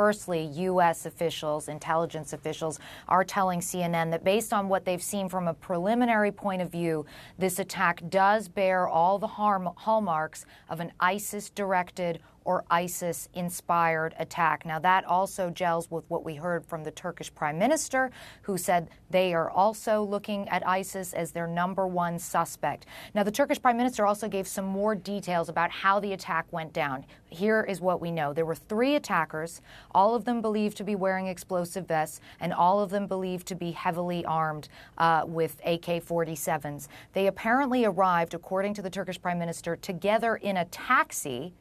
Firstly, U.S. officials, intelligence officials, are telling CNN that based on what they've seen from a preliminary point of view, this attack does bear all the hallmarks of an ISIS-directed or ISIS-inspired attack. Now, that also gels with what we heard from the Turkish Prime Minister, who said they are also looking at ISIS as their #1 suspect. Now, the Turkish Prime Minister also gave some more details about how the attack went down. Here is what we know. There were 3 attackers, all of them believed to be wearing explosive vests, and all of them believed to be heavily armed with AK-47s. They apparently arrived, according to the Turkish Prime Minister, together in a taxi.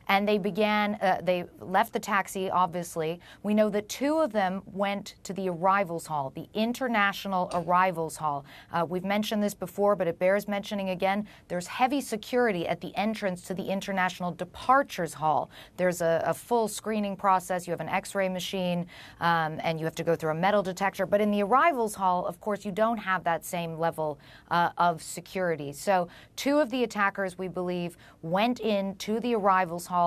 And they left the taxi, obviously. We know that 2 of them went to the arrivals hall, the International Arrivals Hall. We've mentioned this before, but it bears mentioning again. There's heavy security at the entrance to the International Departures Hall. There's a full screening process. You have an X-ray machine, and you have to go through a metal detector. But in the arrivals hall, of course, you don't have that same level of security. So 2 of the attackers, we believe, went into the arrivals hall.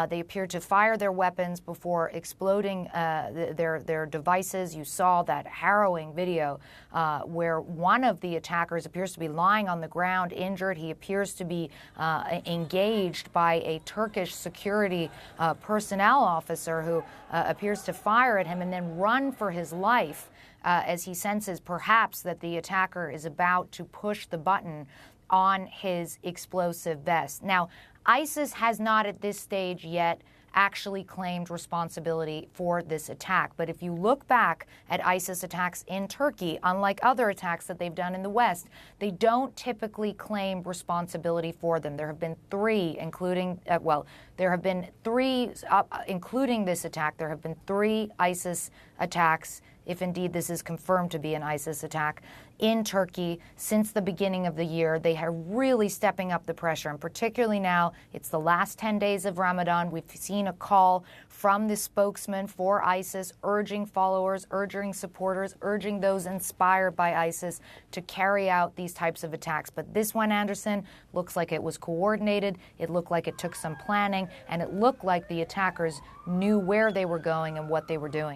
They appeared to fire their weapons before exploding their devices. You saw that harrowing video where one of the attackers appears to be lying on the ground injured. He appears to be engaged by a Turkish security personnel officer who appears to fire at him and then run for his life as he senses perhaps that the attacker is about to push the button on his explosive vest. Now, ISIS has not at this stage yet actually claimed responsibility for this attack. But if you look back at ISIS attacks in Turkey, unlike other attacks that they've done in the West, they don't typically claim responsibility for them. There have been 3, including including this attack. There have been 3 ISIS attacks, if indeed this is confirmed to be an ISIS attack, in Turkey since the beginning of the year. They are really stepping up the pressure, and particularly now, it's the last 10 days of Ramadan. We've seen a call from the spokesman for ISIS urging followers, urging supporters, urging those inspired by ISIS to carry out these types of attacks. But this one, Anderson, looks like it was coordinated. It looked like it took some planning, and it looked like the attackers knew where they were going and what they were doing.